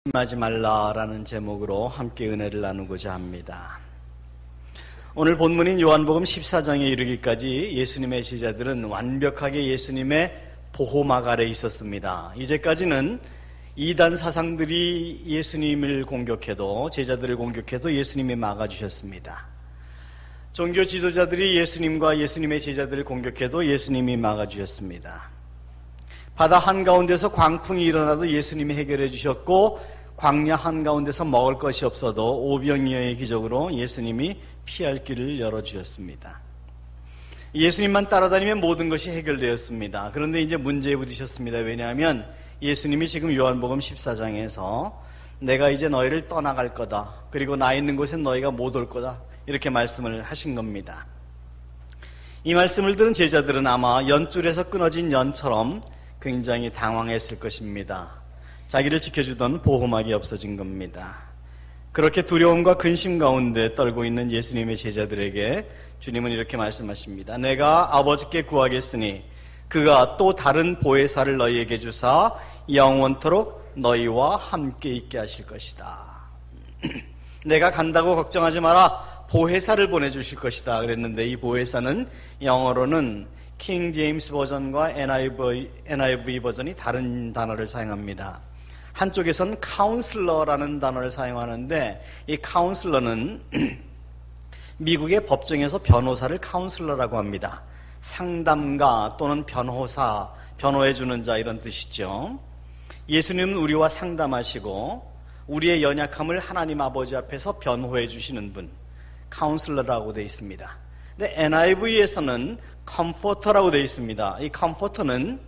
의심하지 말라라는 제목으로 함께 은혜를 나누고자 합니다. 오늘 본문인 요한복음 14장에 이르기까지 예수님의 제자들은 완벽하게 예수님의 보호막 아래 있었습니다. 이제까지는 이단 사상들이 예수님을 공격해도, 제자들을 공격해도 예수님이 막아주셨습니다. 종교 지도자들이 예수님과 예수님의 제자들을 공격해도 예수님이 막아주셨습니다. 바다 한가운데서 광풍이 일어나도 예수님이 해결해 주셨고, 광야 한가운데서 먹을 것이 없어도 오병이어의 기적으로 예수님이 피할 길을 열어주셨습니다. 예수님만 따라다니면 모든 것이 해결되었습니다. 그런데 이제 문제에 부딪혔습니다. 왜냐하면 예수님이 지금 요한복음 14장에서 내가 이제 너희를 떠나갈 거다, 그리고 나 있는 곳엔 너희가 못 올 거다, 이렇게 말씀을 하신 겁니다. 이 말씀을 들은 제자들은 아마 연줄에서 끊어진 연처럼 굉장히 당황했을 것입니다. 자기를 지켜주던 보호막이 없어진 겁니다. 그렇게 두려움과 근심 가운데 떨고 있는 예수님의 제자들에게 주님은 이렇게 말씀하십니다. 내가 아버지께 구하겠으니 그가 또 다른 보혜사를 너희에게 주사 영원토록 너희와 함께 있게 하실 것이다. 내가 간다고 걱정하지 마라, 보혜사를 보내주실 것이다 그랬는데, 이 보혜사는 영어로는 킹 제임스 버전과 NIV 버전이 다른 단어를 사용합니다. 한쪽에선 카운슬러라는 단어를 사용하는데, 이 카운슬러는 미국의 법정에서 변호사를 카운슬러라고 합니다. 상담가 또는 변호사, 변호해주는 자, 이런 뜻이죠. 예수님은 우리와 상담하시고 우리의 연약함을 하나님 아버지 앞에서 변호해 주시는 분, 카운슬러라고 되어 있습니다. 근데 NIV에서는 컴포터라고 되어 있습니다. 이 컴포터는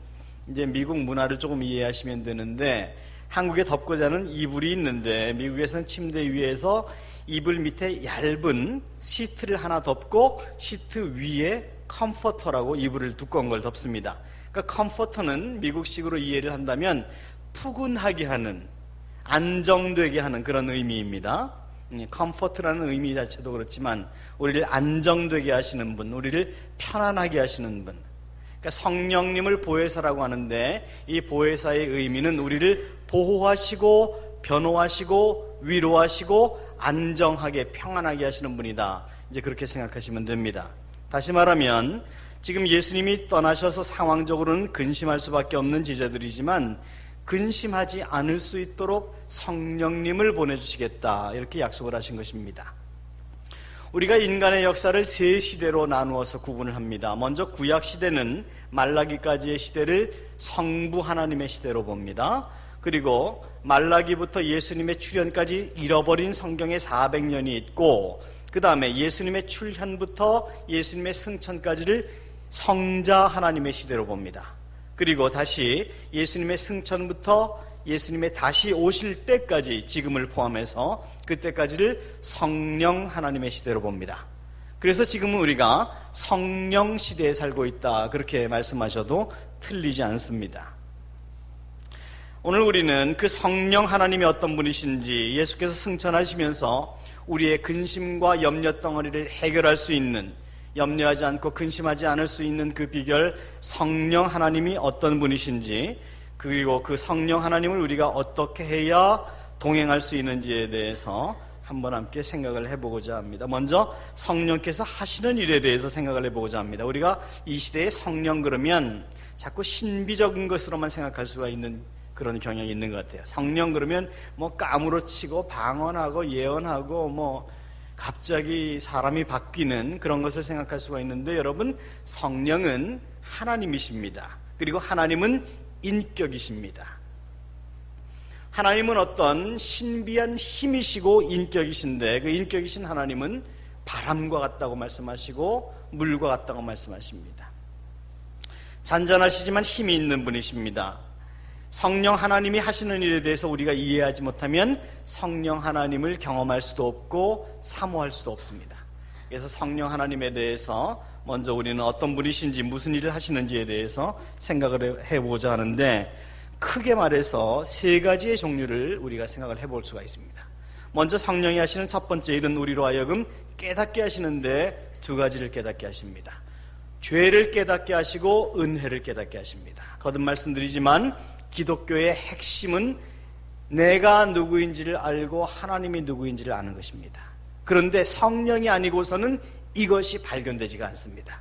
이제 미국 문화를 조금 이해하시면 되는데, 한국에 덮고 자는 이불이 있는데 미국에서는 침대 위에서 이불 밑에 얇은 시트를 하나 덮고 시트 위에 컴포터라고 이불을 두꺼운 걸 덮습니다. 그러니까 컴포터는 미국식으로 이해를 한다면 푸근하게 하는, 안정되게 하는 그런 의미입니다. 컴포트라는 의미 자체도 그렇지만 우리를 안정되게 하시는 분, 우리를 편안하게 하시는 분, 그러니까 성령님을 보혜사라고 하는데, 이 보혜사의 의미는 우리를 보호하시고 변호하시고 위로하시고 안정하게 평안하게 하시는 분이다, 이제 그렇게 생각하시면 됩니다. 다시 말하면 지금 예수님이 떠나셔서 상황적으로는 근심할 수밖에 없는 제자들이지만 근심하지 않을 수 있도록 성령님을 보내주시겠다, 이렇게 약속을 하신 것입니다. 우리가 인간의 역사를 세 시대로 나누어서 구분을 합니다. 먼저 구약 시대는 말라기까지의 시대를 성부 하나님의 시대로 봅니다. 그리고 말라기부터 예수님의 출현까지 잃어버린 성경의 400년이 있고, 그 다음에 예수님의 출현부터 예수님의 승천까지를 성자 하나님의 시대로 봅니다. 그리고 다시 예수님의 승천부터 예수님의 다시 오실 때까지, 지금을 포함해서 그때까지를 성령 하나님의 시대로 봅니다. 그래서 지금은 우리가 성령 시대에 살고 있다, 그렇게 말씀하셔도 틀리지 않습니다. 오늘 우리는 그 성령 하나님이 어떤 분이신지, 예수께서 승천하시면서 우리의 근심과 염려 덩어리를 해결할 수 있는, 염려하지 않고 근심하지 않을 수 있는 그 비결, 성령 하나님이 어떤 분이신지, 그리고 그 성령 하나님을 우리가 어떻게 해야 동행할 수 있는지에 대해서 한번 함께 생각을 해보고자 합니다. 먼저 성령께서 하시는 일에 대해서 생각을 해보고자 합니다. 우리가 이 시대에 성령 그러면 자꾸 신비적인 것으로만 생각할 수가 있는 그런 경향이 있는 것 같아요. 성령 그러면 뭐 까무러치고 방언하고 예언하고 갑자기 사람이 바뀌는 그런 것을 생각할 수가 있는데, 여러분, 성령은 하나님이십니다. 그리고 하나님은 인격이십니다. 하나님은 어떤 신비한 힘이시고 인격이신데, 그 인격이신 하나님은 바람과 같다고 말씀하시고 물과 같다고 말씀하십니다. 잔잔하시지만 힘이 있는 분이십니다. 성령 하나님이 하시는 일에 대해서 우리가 이해하지 못하면 성령 하나님을 경험할 수도 없고 사모할 수도 없습니다. 그래서 성령 하나님에 대해서 먼저 우리는 어떤 분이신지, 무슨 일을 하시는지에 대해서 생각을 해보자 하는데, 크게 말해서 세 가지의 종류를 우리가 생각을 해볼 수가 있습니다. 먼저 성령이 하시는 첫 번째 일은 우리로 하여금 깨닫게 하시는데 두 가지를 깨닫게 하십니다. 죄를 깨닫게 하시고 은혜를 깨닫게 하십니다. 거듭 말씀드리지만 기독교의 핵심은 내가 누구인지를 알고 하나님이 누구인지를 아는 것입니다. 그런데 성령이 아니고서는 이것이 발견되지가 않습니다.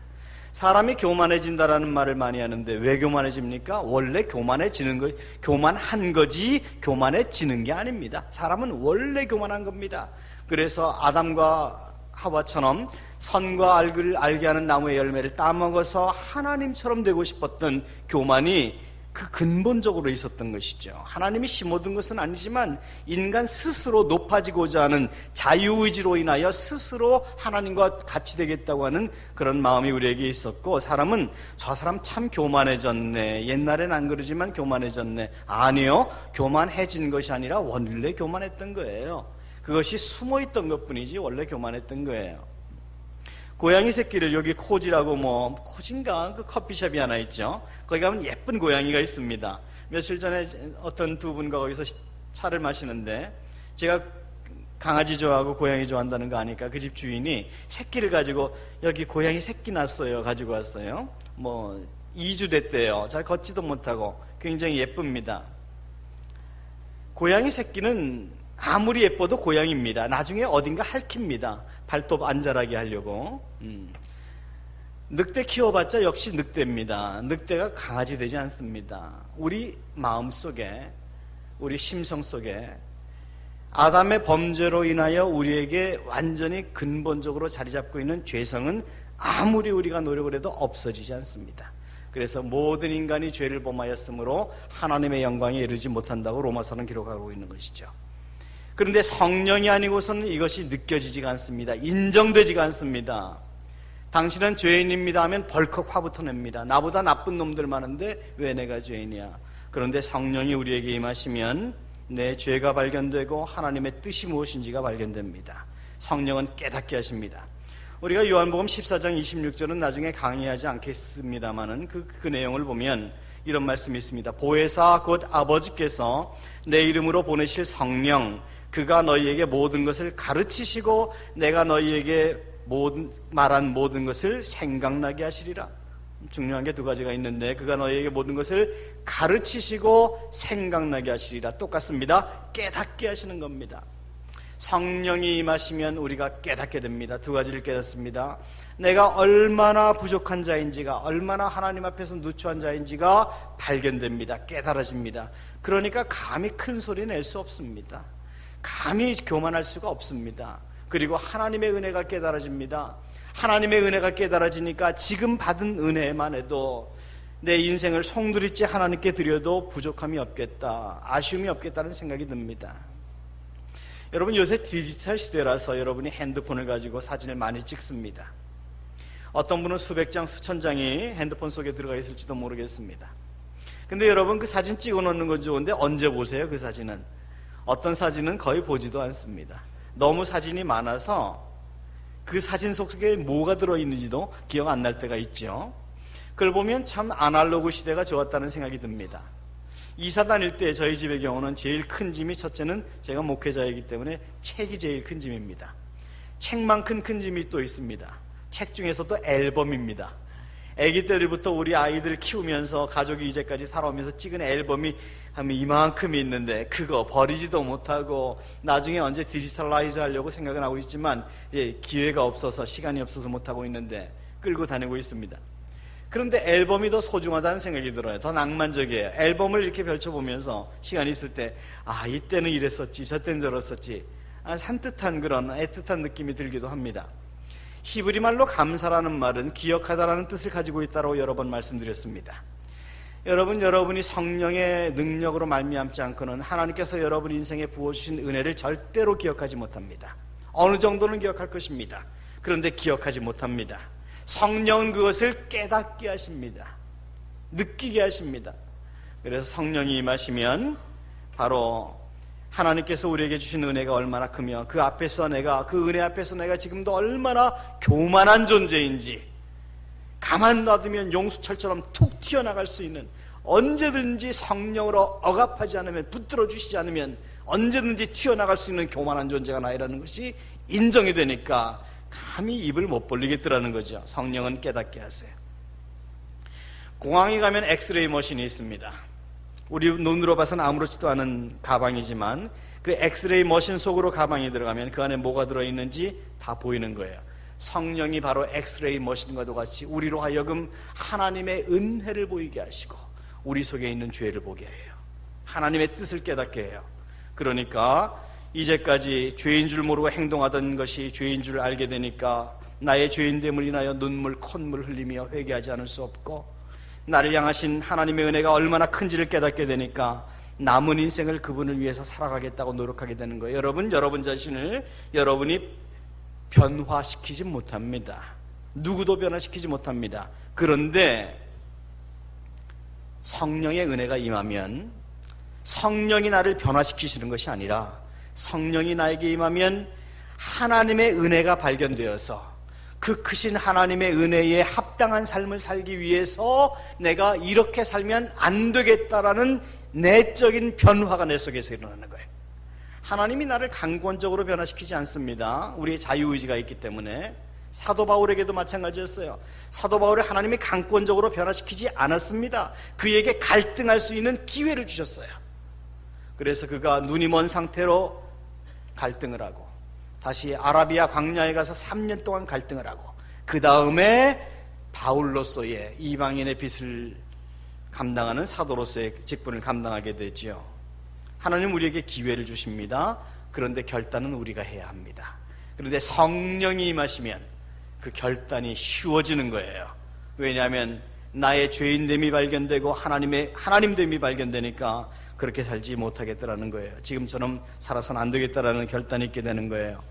사람이 교만해진다라는 말을 많이 하는데 왜 교만해집니까? 원래 교만한 거지 교만해지는 게 아닙니다. 사람은 원래 교만한 겁니다. 그래서 아담과 하와처럼 선과 악을 알게 하는 나무의 열매를 따먹어서 하나님처럼 되고 싶었던 교만이 그 근본적으로 있었던 것이죠. 하나님이 심어둔 것은 아니지만 인간 스스로 높아지고자 하는 자유의지로 인하여 스스로 하나님과 같이 되겠다고 하는 그런 마음이 우리에게 있었고, 사람은 저 사람 참 교만해졌네, 옛날엔 안 그러지만 교만해졌네. 아니요, 교만해진 것이 아니라 원래 교만했던 거예요. 그것이 숨어있던 것뿐이지 원래 교만했던 거예요. 고양이 새끼를, 여기 코지라고 코진가 그 커피숍이 하나 있죠. 거기 가면 예쁜 고양이가 있습니다. 며칠 전에 어떤 두 분과 거기서 차를 마시는데, 제가 강아지 좋아하고 고양이 좋아한다는 거 아니까 그 집 주인이 새끼를 가지고, 여기 고양이 새끼 났어요, 가지고 왔어요. 2주 됐대요. 잘 걷지도 못하고 굉장히 예쁩니다. 고양이 새끼는 아무리 예뻐도 고양이입니다. 나중에 어딘가 핥힙니다. 발톱 안 자라게 하려고. 늑대 키워봤자 역시 늑대입니다. 늑대가 강아지 되지 않습니다. 우리 마음속에, 우리 심성 속에 아담의 범죄로 인하여 우리에게 완전히 근본적으로 자리 잡고 있는 죄성은 아무리 우리가 노력을 해도 없어지지 않습니다. 그래서 모든 인간이 죄를 범하였으므로 하나님의 영광에 이르지 못한다고 로마서는 기록하고 있는 것이죠. 그런데 성령이 아니고서는 이것이 느껴지지가 않습니다. 인정되지가 않습니다. 당신은 죄인입니다 하면 벌컥 화부터 냅니다. 나보다 나쁜 놈들 많은데 왜 내가 죄인이야? 그런데 성령이 우리에게 임하시면 내 죄가 발견되고 하나님의 뜻이 무엇인지가 발견됩니다. 성령은 깨닫게 하십니다. 우리가 요한복음 14장 26절은 나중에 강의하지 않겠습니다만은 그 내용을 보면 이런 말씀이 있습니다. 보혜사 곧 아버지께서 내 이름으로 보내실 성령, 그가 너희에게 모든 것을 가르치시고 내가 너희에게 말한 모든 것을 생각나게 하시리라. 중요한 게 두 가지가 있는데, 그가 너희에게 모든 것을 가르치시고 생각나게 하시리라. 똑같습니다. 깨닫게 하시는 겁니다. 성령이 임하시면 우리가 깨닫게 됩니다. 두 가지를 깨닫습니다. 내가 얼마나 부족한 자인지가, 얼마나 하나님 앞에서 누추한 자인지가 발견됩니다. 깨달아집니다. 그러니까 감히 큰 소리 낼 수 없습니다. 감히 교만할 수가 없습니다. 그리고 하나님의 은혜가 깨달아집니다. 하나님의 은혜가 깨달아지니까 지금 받은 은혜만 해도 내 인생을 송두리째 하나님께 드려도 부족함이 없겠다, 아쉬움이 없겠다는 생각이 듭니다. 여러분, 요새 디지털 시대라서 여러분이 핸드폰을 가지고 사진을 많이 찍습니다. 어떤 분은 수백 장, 수천 장이 핸드폰 속에 들어가 있을지도 모르겠습니다. 근데 여러분, 그 사진 찍어 놓는 건 좋은데 언제 보세요? 그 사진은 어떤 사진은 거의 보지도 않습니다. 너무 사진이 많아서 그 사진 속에 뭐가 들어있는지도 기억 안 날 때가 있죠. 그걸 보면 참 아날로그 시대가 좋았다는 생각이 듭니다. 이사 다닐 때 저희 집의 경우는 제일 큰 짐이, 첫째는 제가 목회자이기 때문에 책이 제일 큰 짐입니다. 책만큼 큰 짐이 또 있습니다. 책 중에서도 앨범입니다. 아기 때부터 우리 아이들 키우면서 가족이 이제까지 살아오면서 찍은 앨범이 한 이만큼이 있는데 그거 버리지도 못하고 나중에 언제 디지털라이즈 하려고 생각은 하고 있지만 기회가 없어서, 시간이 없어서 못하고 있는데 끌고 다니고 있습니다. 그런데 앨범이 더 소중하다는 생각이 들어요. 더 낭만적이에요. 앨범을 이렇게 펼쳐보면서 시간이 있을 때, 이때는 이랬었지, 저때는 저랬었지, 산뜻한 그런 애틋한 느낌이 들기도 합니다. 히브리 말로 감사라는 말은 기억하다라는 뜻을 가지고 있다고 여러 번 말씀드렸습니다. 여러분이 성령의 능력으로 말미암지 않고는 하나님께서 여러분 인생에 부어주신 은혜를 절대로 기억하지 못합니다. 어느 정도는 기억할 것입니다. 그런데 기억하지 못합니다. 성령은 그것을 깨닫게 하십니다. 느끼게 하십니다. 그래서 성령이 임하시면 바로 하나님께서 우리에게 주신 은혜가 얼마나 크며 그 은혜 앞에서 내가 지금도 얼마나 교만한 존재인지, 가만 놔두면 용수철처럼 툭 튀어나갈 수 있는, 언제든지 성령으로 억압하지 않으면, 붙들어 주시지 않으면 언제든지 튀어나갈 수 있는 교만한 존재가 나이라는 것이 인정이 되니까 감히 입을 못 벌리겠더라는 거죠. 성령은 깨닫게 하세요. 공항에 가면 엑스레이 머신이 있습니다. 우리 눈으로 봐서는 아무렇지도 않은 가방이지만 그 엑스레이 머신 속으로 가방이 들어가면 그 안에 뭐가 들어있는지 다 보이는 거예요. 성령이 바로 엑스레이 머신과도 같이 우리로 하여금 하나님의 은혜를 보이게 하시고 우리 속에 있는 죄를 보게 해요. 하나님의 뜻을 깨닫게 해요. 그러니까 이제까지 죄인 줄 모르고 행동하던 것이 죄인 줄 알게 되니까 나의 죄인됨을 인하여 눈물 콧물 흘리며 회개하지 않을 수 없고, 나를 향하신 하나님의 은혜가 얼마나 큰지를 깨닫게 되니까 남은 인생을 그분을 위해서 살아가겠다고 노력하게 되는 거예요. 여러분 자신을 여러분이 변화시키지 못합니다. 누구도 변화시키지 못합니다. 그런데 성령의 은혜가 임하면 성령이 나를 변화시키시는 것이 아니라 성령이 나에게 임하면 하나님의 은혜가 발견되어서 그 크신 하나님의 은혜에 합당한 삶을 살기 위해서 내가 이렇게 살면 안 되겠다라는 내적인 변화가 내 속에서 일어나는 거예요. 하나님이 나를 강권적으로 변화시키지 않습니다. 우리의 자유의지가 있기 때문에. 사도 바울에게도 마찬가지였어요. 사도 바울을 하나님이 강권적으로 변화시키지 않았습니다. 그에게 갈등할 수 있는 기회를 주셨어요. 그래서 그가 눈이 먼 상태로 갈등을 하고 다시 아라비아 광야에 가서 3년 동안 갈등을 하고 그 다음에 바울로서의 이방인의 빚을 감당하는 사도로서의 직분을 감당하게 되죠. 하나님 우리에게 기회를 주십니다. 그런데 결단은 우리가 해야 합니다. 그런데 성령이 임하시면 그 결단이 쉬워지는 거예요. 왜냐하면 나의 죄인됨이 발견되고 하나님됨이 발견되니까 그렇게 살지 못하겠다라는 거예요. 지금처럼 살아서는 안 되겠다라는 결단이 있게 되는 거예요.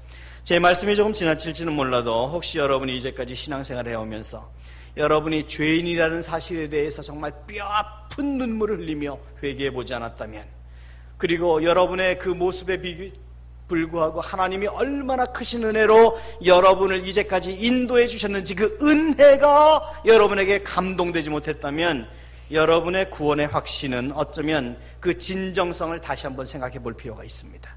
제 말씀이 조금 지나칠지는 몰라도 혹시 여러분이 이제까지 신앙생활을 해오면서 여러분이 죄인이라는 사실에 대해서 정말 뼈아픈 눈물을 흘리며 회개해보지 않았다면, 그리고 여러분의 그 모습에 불구하고 하나님이 얼마나 크신 은혜로 여러분을 이제까지 인도해 주셨는지 그 은혜가 여러분에게 감동되지 못했다면 여러분의 구원의 확신은 어쩌면 그 진정성을 다시 한번 생각해 볼 필요가 있습니다.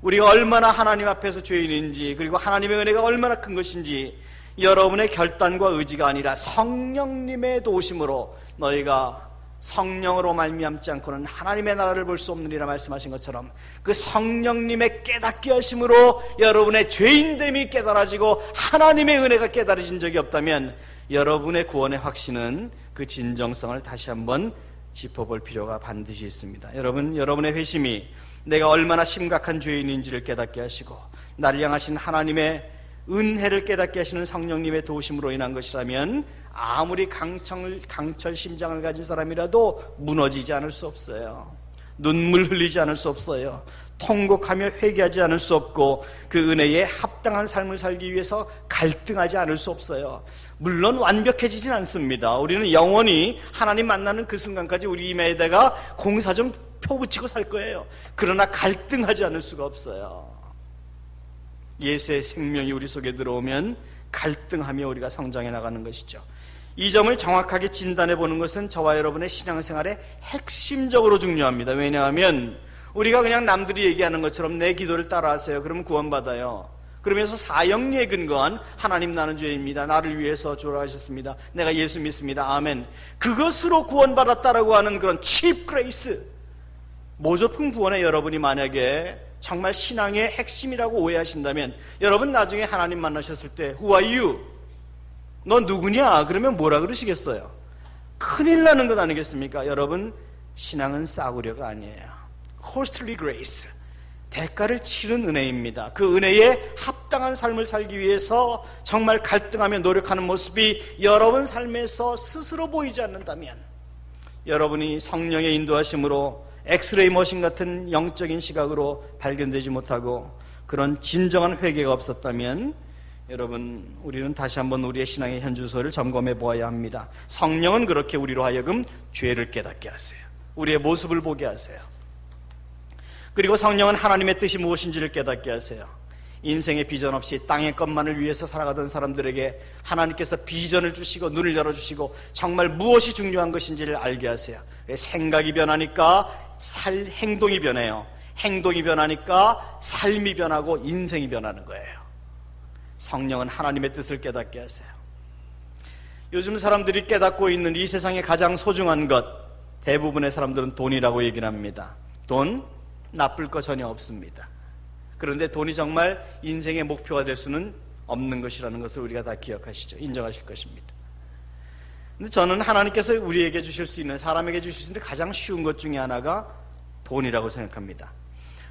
우리가 얼마나 하나님 앞에서 죄인인지, 그리고 하나님의 은혜가 얼마나 큰 것인지 여러분의 결단과 의지가 아니라 성령님의 도우심으로 너희가 성령으로 말미암지 않고는 하나님의 나라를 볼 수 없느니라 말씀하신 것처럼 그 성령님의 깨닫게 하심으로 여러분의 죄인됨이 깨달아지고 하나님의 은혜가 깨달아진 적이 없다면 여러분의 구원의 확신은 그 진정성을 다시 한번 짚어볼 필요가 반드시 있습니다. 여러분의 회심이 내가 얼마나 심각한 죄인인지를 깨닫게 하시고 나를 향하신 하나님의 은혜를 깨닫게 하시는 성령님의 도우심으로 인한 것이라면 아무리 강철 심장을 가진 사람이라도 무너지지 않을 수 없어요. 눈물 흘리지 않을 수 없어요. 통곡하며 회개하지 않을 수 없고 그 은혜에 합당한 삶을 살기 위해서 갈등하지 않을 수 없어요. 물론 완벽해지진 않습니다. 우리는 영원히 하나님 만나는 그 순간까지 우리 임에다가 공사 좀 펴붙이고 살 거예요. 그러나 갈등하지 않을 수가 없어요. 예수의 생명이 우리 속에 들어오면 갈등하며 우리가 성장해 나가는 것이죠. 이 점을 정확하게 진단해 보는 것은 저와 여러분의 신앙생활에 핵심적으로 중요합니다. 왜냐하면 우리가 그냥 남들이 얘기하는 것처럼 내 기도를 따라하세요. 그러면 구원받아요. 그러면서 사형리에 근거한 하나님 나는 죄입니다. 나를 위해서 돌아가셨습니다. 내가 예수 믿습니다. 아멘. 그것으로 구원받았다라고 하는 그런 칩 그레이스, 모조품 구원에 여러분이 만약에 정말 신앙의 핵심이라고 오해하신다면 여러분 나중에 하나님 만나셨을 때 Who are you? 너 누구냐? 그러면 뭐라 그러시겠어요? 큰일 나는 것 아니겠습니까? 여러분, 신앙은 싸구려가 아니에요. Costly grace, 대가를 치른 은혜입니다. 그 은혜에 합당한 삶을 살기 위해서 정말 갈등하며 노력하는 모습이 여러분 삶에서 스스로 보이지 않는다면, 여러분이 성령의 인도하심으로 엑스레이 머신 같은 영적인 시각으로 발견되지 못하고 그런 진정한 회개가 없었다면 여러분, 우리는 다시 한번 우리의 신앙의 현주소를 점검해 보아야 합니다. 성령은 그렇게 우리로 하여금 죄를 깨닫게 하세요. 우리의 모습을 보게 하세요. 그리고 성령은 하나님의 뜻이 무엇인지를 깨닫게 하세요. 인생의 비전 없이 땅의 것만을 위해서 살아가던 사람들에게 하나님께서 비전을 주시고 눈을 열어주시고 정말 무엇이 중요한 것인지를 알게 하세요. 생각이 변하니까 행동이 변해요. 행동이 변하니까 삶이 변하고 인생이 변하는 거예요. 성령은 하나님의 뜻을 깨닫게 하세요. 요즘 사람들이 깨닫고 있는 이 세상의 가장 소중한 것, 대부분의 사람들은 돈이라고 얘기를 합니다. 돈 나쁠 거 전혀 없습니다. 그런데 돈이 정말 인생의 목표가 될 수는 없는 것이라는 것을 우리가 다 기억하시죠. 인정하실 것입니다. 근데 저는 하나님께서 우리에게 주실 수 있는, 사람에게 주실 수 있는 가장 쉬운 것 중에 하나가 돈이라고 생각합니다.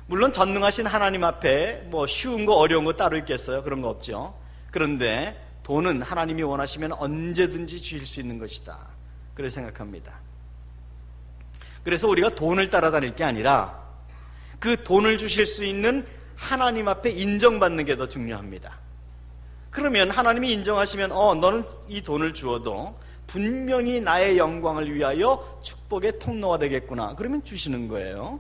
물론 전능하신 하나님 앞에 뭐 쉬운 거 어려운 거 따로 있겠어요? 그런 거 없죠. 그런데 돈은 하나님이 원하시면 언제든지 주실 수 있는 것이다, 그렇게 생각합니다. 그래서 우리가 돈을 따라다닐 게 아니라 그 돈을 주실 수 있는 하나님 앞에 인정받는 게 더 중요합니다. 그러면 하나님이 인정하시면 너는 이 돈을 주어도 분명히 나의 영광을 위하여 축복의 통로가 되겠구나, 그러면 주시는 거예요.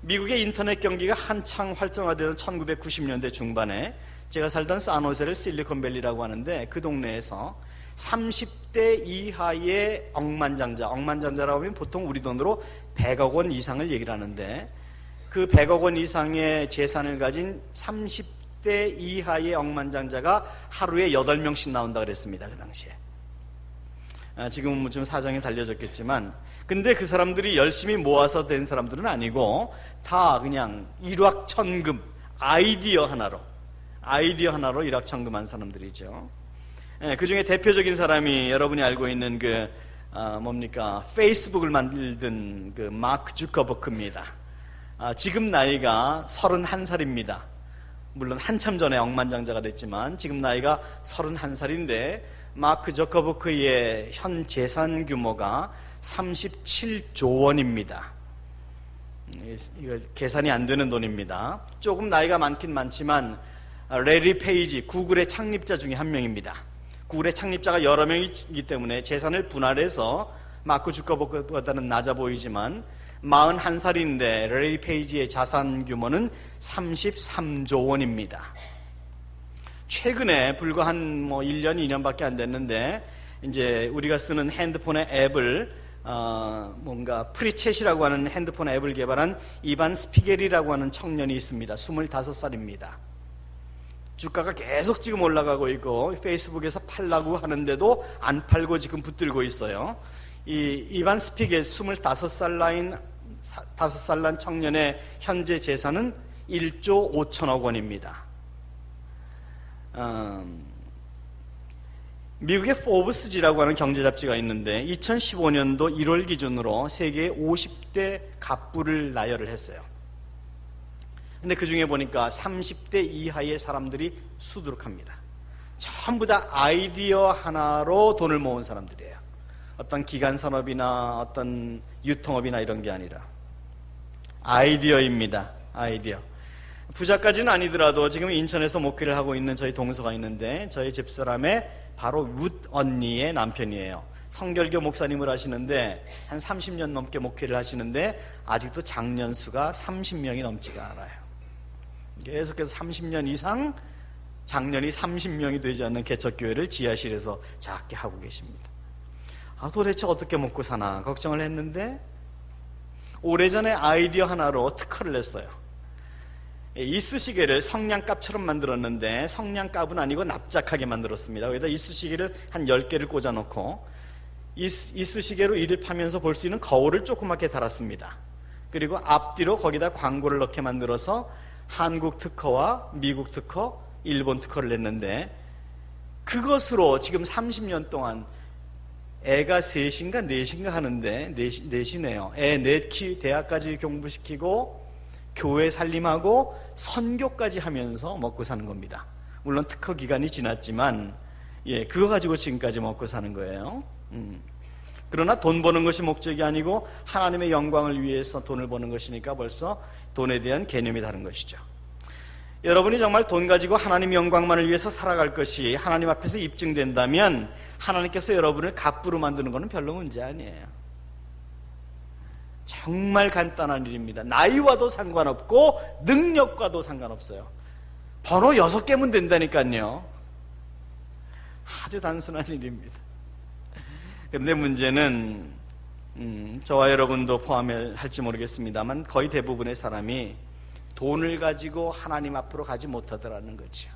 미국의 인터넷 경기가 한창 활성화되던 1990년대 중반에 제가 살던 산호세를 실리콘밸리라고 하는데, 그 동네에서 30대 이하의 억만장자라고 하면 보통 우리 돈으로 100억 원 이상을 얘기를 하는데, 그 100억 원 이상의 재산을 가진 30대 이하의 억만장자가 하루에 8명씩 나온다 그랬습니다, 그 당시에. 지금은 좀 사정이 달려졌겠지만, 근데 그 사람들이 열심히 모아서 된 사람들은 아니고 다 그냥 일확천금, 아이디어 하나로 일확천금한 사람들이죠. 그 중에 대표적인 사람이 여러분이 알고 있는 페이스북을 만든 그 마크 주커버크입니다. 지금 나이가 31살입니다. 물론 한참 전에 억만장자가 됐지만 지금 나이가 31살인데 마크 저커버크의 현 재산 규모가 37조 원입니다. 이거 계산이 안 되는 돈입니다. 조금 나이가 많긴 많지만 레리 페이지, 구글의 창립자 중에 한 명입니다. 구글의 창립자가 여러 명이기 때문에 재산을 분할해서 마크 주커버크보다는 낮아 보이지만 41살인데 레리 페이지의 자산 규모는 33조 원입니다. 최근에 불과 한 1년, 2년밖에 안 됐는데 이제 우리가 쓰는 핸드폰의 앱을 프리챗이라고 하는 핸드폰 앱을 개발한 이반 스피겔이라고 하는 청년이 있습니다. 25살입니다. 주가가 계속 지금 올라가고 있고 페이스북에서 팔라고 하는데도 안 팔고 지금 붙들고 있어요. 이 이반 스피겔 25살 난 청년의 현재 재산은 1조 5천억 원입니다. 미국의 포브스지라고 하는 경제 잡지가 있는데 2015년도 1월 기준으로 세계의 50대 갑부를 나열을 했어요. 근데 그 중에 보니까 30대 이하의 사람들이 수두룩합니다. 전부 다 아이디어 하나로 돈을 모은 사람들이에요. 어떤 기간 산업이나 어떤 유통업이나 이런 게 아니라 아이디어입니다. 아이디어. 부자까지는 아니더라도 지금 인천에서 목회를 하고 있는 저희 동서가 있는데 저희 집사람의 바로 룻 언니의 남편이에요. 성결교 목사님을 하시는데 한 30년 넘게 목회를 하시는데 아직도 장년 수가 30명이 넘지가 않아요. 계속해서 30년 이상 장년이 30명이 되지 않는 개척교회를 지하실에서 작게 하고 계십니다. 도대체 어떻게 먹고 사나 걱정을 했는데 오래전에 아이디어 하나로 특허를 냈어요. 이쑤시개를 성냥갑처럼 만들었는데 성냥갑은 아니고 납작하게 만들었습니다. 거기다 이쑤시개를 한 10개를 꽂아놓고 이쑤시개로 이를 파면서 볼 수 있는 거울을 조그맣게 달았습니다. 그리고 앞뒤로 거기다 광고를 넣게 만들어서 한국 특허와 미국 특허, 일본 특허를 냈는데 그것으로 지금 30년 동안 애가 셋인가 넷인가 하는데 넷이네요. 애 넷 대학까지 공부시키고 교회 살림하고 선교까지 하면서 먹고 사는 겁니다. 물론 특허 기간이 지났지만 그거 가지고 지금까지 먹고 사는 거예요. 그러나 돈 버는 것이 목적이 아니고 하나님의 영광을 위해서 돈을 버는 것이니까 벌써 돈에 대한 개념이 다른 것이죠. 여러분이 정말 돈 가지고 하나님 영광만을 위해서 살아갈 것이 하나님 앞에서 입증된다면 하나님께서 여러분을 갑부로 만드는 것은 별로 문제 아니에요. 정말 간단한 일입니다. 나이와도 상관없고 능력과도 상관없어요. 번호 6개면 된다니까요. 아주 단순한 일입니다. 그런데 문제는 저와 여러분도 포함할지 모르겠습니다만 거의 대부분의 사람이 돈을 가지고 하나님 앞으로 가지 못하더라는 거죠.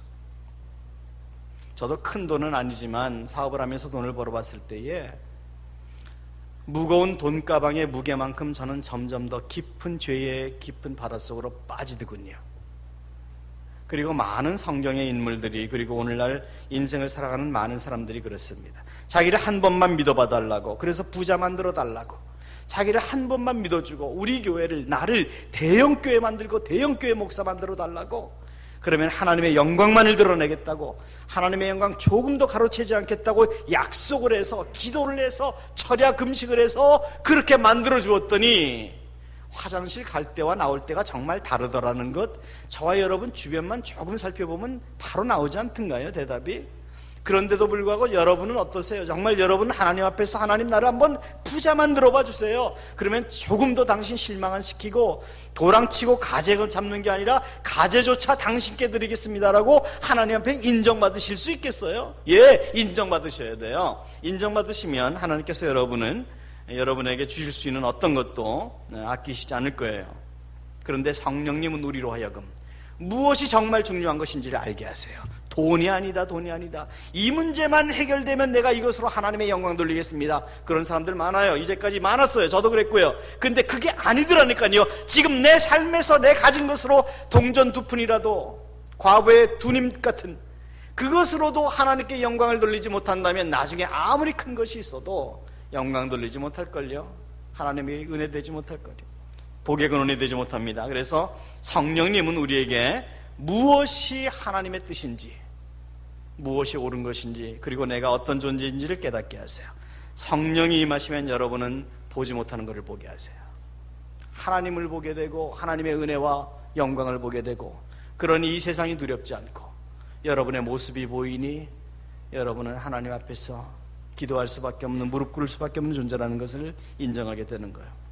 저도 큰 돈은 아니지만 사업을 하면서 돈을 벌어봤을 때에 무거운 돈가방의 무게만큼 저는 점점 더 깊은 죄의 깊은 바닷속으로 빠지더군요. 그리고 많은 성경의 인물들이, 그리고 오늘날 인생을 살아가는 많은 사람들이 그렇습니다. 자기를 한 번만 믿어봐 달라고, 그래서 부자 만들어 달라고, 자기를 한 번만 믿어주고 우리 교회를, 나를 대형교회 만들고 대형교회 목사 만들어 달라고, 그러면 하나님의 영광만을 드러내겠다고, 하나님의 영광 조금도 가로채지 않겠다고 약속을 해서, 기도를 해서, 철야 금식을 해서 그렇게 만들어 주었더니 화장실 갈 때와 나올 때가 정말 다르더라는 것, 저와 여러분 주변만 조금 살펴보면 바로 나오지 않던가요, 대답이? 그런데도 불구하고 여러분은 어떠세요? 정말 여러분 하나님 앞에서 하나님 나를 한번 부자 만들어 봐 주세요. 그러면 조금도 당신 실망 안 시키고 도랑치고 가재 잡는 게 아니라 가재조차 당신께 드리겠습니다라고 하나님 앞에 인정받으실 수 있겠어요? 예, 인정받으셔야 돼요. 인정받으시면 하나님께서 여러분에게 주실 수 있는 어떤 것도 아끼시지 않을 거예요. 그런데 성령님은 우리로 하여금 무엇이 정말 중요한 것인지를 알게 하세요. 돈이 아니다, 돈이 아니다. 이 문제만 해결되면 내가 이것으로 하나님의 영광 돌리겠습니다. 그런 사람들 많아요. 이제까지 많았어요. 저도 그랬고요. 근데 그게 아니더라니까요. 지금 내 삶에서 내 가진 것으로 동전 2푼이라도, 과거의 두님 같은 그것으로도 하나님께 영광을 돌리지 못한다면 나중에 아무리 큰 것이 있어도 영광 돌리지 못할걸요. 하나님의 은혜 되지 못할걸요. 복의 근원이 되지 못합니다. 그래서 성령님은 우리에게 무엇이 하나님의 뜻인지, 무엇이 옳은 것인지, 그리고 내가 어떤 존재인지를 깨닫게 하세요. 성령이 임하시면 여러분은 보지 못하는 것을 보게 하세요. 하나님을 보게 되고 하나님의 은혜와 영광을 보게 되고, 그러니 이 세상이 두렵지 않고 여러분의 모습이 보이니 여러분은 하나님 앞에서 기도할 수밖에 없는, 무릎 꿇을 수밖에 없는 존재라는 것을 인정하게 되는 거예요.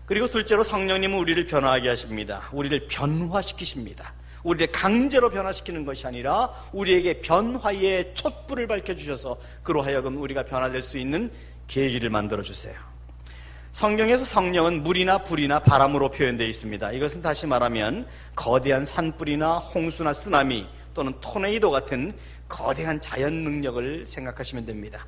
그리고 둘째로 성령님은 우리를 변화하게 하십니다. 우리를 변화시키십니다. 우리를 강제로 변화시키는 것이 아니라 우리에게 변화의 촛불을 밝혀주셔서 그로 하여금 우리가 변화될 수 있는 계기를 만들어주세요. 성경에서 성령은 물이나 불이나 바람으로 표현되어 있습니다. 이것은 다시 말하면 거대한 산불이나 홍수나 쓰나미 또는 토네이도 같은 거대한 자연 능력을 생각하시면 됩니다.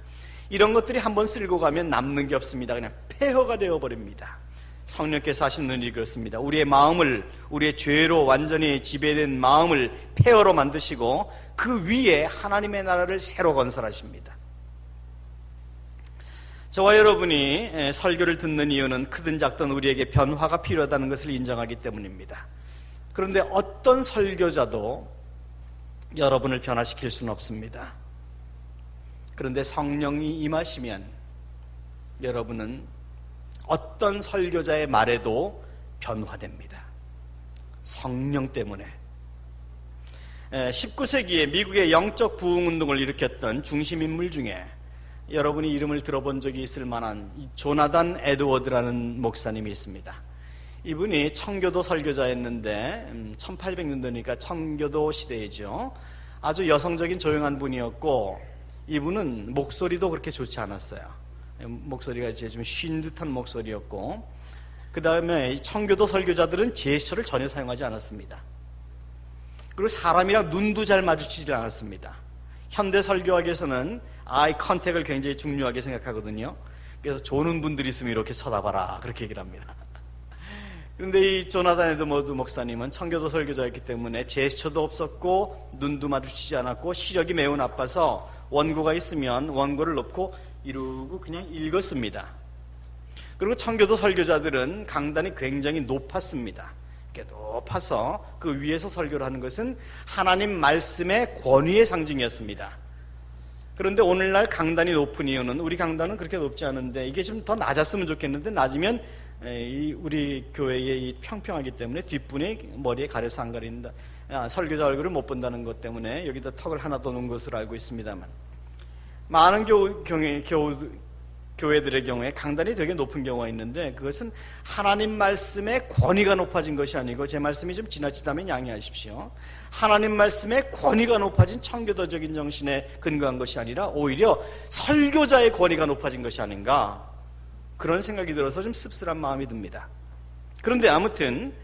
이런 것들이 한번 쓸고 가면 남는 게 없습니다. 그냥 폐허가 되어버립니다. 성령께서 하시는 일이 그렇습니다. 우리의 마음을, 우리의 죄로 완전히 지배된 마음을 폐허로 만드시고 그 위에 하나님의 나라를 새로 건설하십니다. 저와 여러분이 설교를 듣는 이유는 크든 작든 우리에게 변화가 필요하다는 것을 인정하기 때문입니다. 그런데 어떤 설교자도 여러분을 변화시킬 수는 없습니다. 그런데 성령이 임하시면 여러분은 어떤 설교자의 말에도 변화됩니다. 성령 때문에. 19세기에 미국의 영적 부흥운동을 일으켰던 중심인물 중에 여러분이 이름을 들어본 적이 있을 만한 조나단 에드워드라는 목사님이 있습니다. 이분이 청교도 설교자였는데 1800년도니까 청교도 시대이죠. 아주 여성적인 조용한 분이었고, 이분은 목소리도 그렇게 좋지 않았어요. 목소리가 이제 좀 쉰 듯한 목소리였고, 그 다음에 청교도 설교자들은 제스처를 전혀 사용하지 않았습니다. 그리고 사람이랑 눈도 잘 마주치지 않았습니다. 현대 설교학에서는 아이 컨택을 굉장히 중요하게 생각하거든요. 그래서 조는 분들이 있으면 이렇게 쳐다봐라, 그렇게 얘기를 합니다. 그런데 이 조나단 에드워드 목사님은 청교도 설교자였기 때문에 제스처도 없었고 눈도 마주치지 않았고 시력이 매우 나빠서 원고가 있으면 원고를 놓고 이러고 그냥 읽었습니다. 그리고 청교도 설교자들은 강단이 굉장히 높았습니다. 높아서 그 위에서 설교를 하는 것은 하나님 말씀의 권위의 상징이었습니다. 그런데 오늘날 강단이 높은 이유는, 우리 강단은 그렇게 높지 않은데 이게 좀 더 낮았으면 좋겠는데, 낮으면 우리 교회에 평평하기 때문에 뒷분이 머리에 가려서 안 가린다, 설교자 얼굴을 못 본다는 것 때문에 여기다 턱을 하나 더 놓은 것으로 알고 있습니다만, 많은 교회들의 경우에 강단이 되게 높은 경우가 있는데 그것은 하나님 말씀의 권위가 높아진 것이 아니고, 제 말씀이 좀 지나치다면 양해하십시오. 하나님 말씀의 권위가 높아진 청교도적인 정신에 근거한 것이 아니라 오히려 설교자의 권위가 높아진 것이 아닌가, 그런 생각이 들어서 좀 씁쓸한 마음이 듭니다. 그런데 아무튼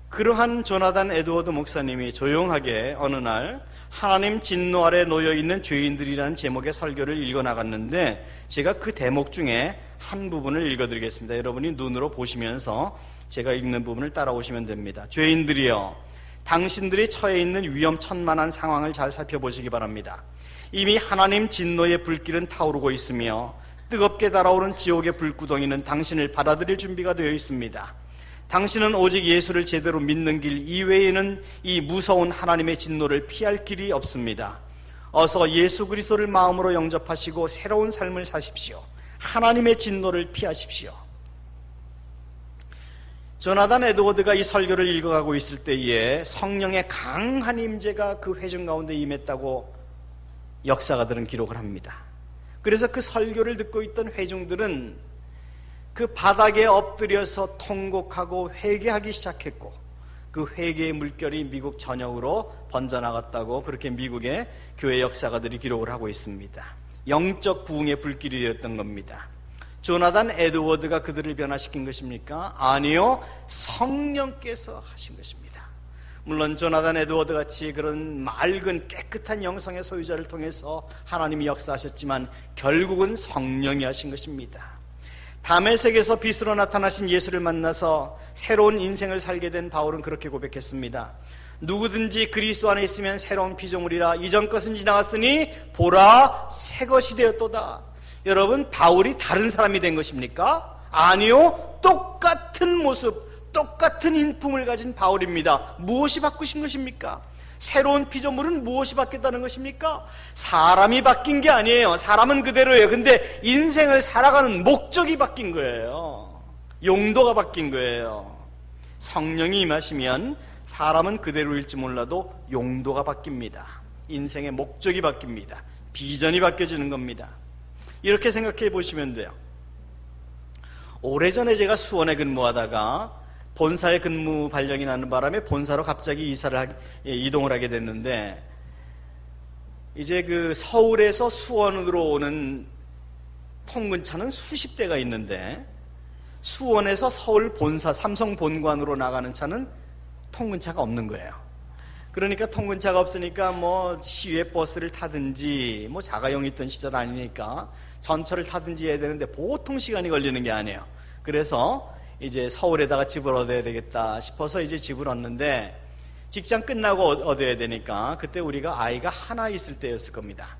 그러한 조나단 에드워드 목사님이 조용하게 어느 날 하나님 진노 아래 놓여있는 죄인들이라는 제목의 설교를 읽어나갔는데 제가 그 대목 중에 한 부분을 읽어드리겠습니다. 여러분이 눈으로 보시면서 제가 읽는 부분을 따라오시면 됩니다. 죄인들이여, 당신들이 처해 있는 위험천만한 상황을 잘 살펴보시기 바랍니다. 이미 하나님 진노의 불길은 타오르고 있으며 뜨겁게 달아오른 지옥의 불구덩이는 당신을 받아들일 준비가 되어 있습니다. 당신은 오직 예수를 제대로 믿는 길 이외에는 이 무서운 하나님의 진노를 피할 길이 없습니다. 어서 예수 그리스도를 마음으로 영접하시고 새로운 삶을 사십시오. 하나님의 진노를 피하십시오. 조나단 에드워드가 이 설교를 읽어가고 있을 때에 성령의 강한 임재가 그 회중 가운데 임했다고 역사가들은 기록을 합니다. 그래서 그 설교를 듣고 있던 회중들은 그 바닥에 엎드려서 통곡하고 회개하기 시작했고 그 회개의 물결이 미국 전역으로 번져나갔다고 그렇게 미국의 교회 역사가들이 기록을 하고 있습니다. 영적 부흥의 불길이 되었던 겁니다. 조나단 에드워드가 그들을 변화시킨 것입니까? 아니요, 성령께서 하신 것입니다. 물론 조나단 에드워드 같이 그런 맑은 깨끗한 영성의 소유자를 통해서 하나님이 역사하셨지만 결국은 성령이 하신 것입니다. 다메섹에서 빛으로 나타나신 예수를 만나서 새로운 인생을 살게 된 바울은 그렇게 고백했습니다. 누구든지 그리스도 안에 있으면 새로운 피조물이라, 이전 것은 지나갔으니 보라 새 것이 되었도다. 여러분, 바울이 다른 사람이 된 것입니까? 아니요, 똑같은 모습, 똑같은 인품을 가진 바울입니다. 무엇이 바꾸신 것입니까? 새로운 피조물은 무엇이 바뀌었다는 것입니까? 사람이 바뀐 게 아니에요. 사람은 그대로예요. 근데 인생을 살아가는 목적이 바뀐 거예요. 용도가 바뀐 거예요. 성령이 임하시면 사람은 그대로일지 몰라도 용도가 바뀝니다. 인생의 목적이 바뀝니다. 비전이 바뀌어지는 겁니다. 이렇게 생각해 보시면 돼요. 오래전에 제가 수원에 근무하다가 본사에 근무 발령이 나는 바람에 본사로 갑자기 이동을 하게 됐는데, 이제 그 서울에서 수원으로 오는 통근차는 수십 대가 있는데 수원에서 서울 본사 삼성 본관으로 나가는 차는 통근차가 없는 거예요. 그러니까 통근차가 없으니까 뭐 시외 버스를 타든지 뭐 자가용이 있던 시절 아니니까 전철을 타든지 해야 되는데 보통 시간이 걸리는 게 아니에요. 그래서 이제 서울에다가 집을 얻어야 되겠다 싶어서 이제 집을 얻는데, 직장 끝나고 얻어야 되니까 그때 우리가 아이가 하나 있을 때였을 겁니다.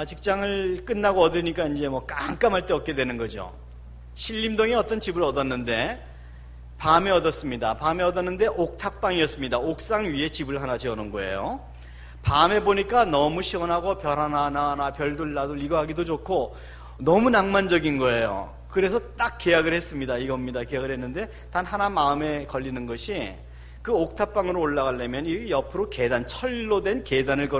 직장을 끝나고 얻으니까 이제 뭐 깜깜할 때 얻게 되는 거죠. 신림동에 어떤 집을 얻었는데 밤에 얻었습니다. 밤에 얻었는데 옥탑방이었습니다. 옥상 위에 집을 하나 지어놓은 거예요. 밤에 보니까 너무 시원하고 별 하나 별들 나둘 이거 하기도 좋고 너무 낭만적인 거예요. 그래서 딱 계약을 했습니다. 이겁니다. 계약을 했는데 단 하나 마음에 걸리는 것이, 그 옥탑방으로 올라가려면 이 옆으로 계단, 철로 된 계단을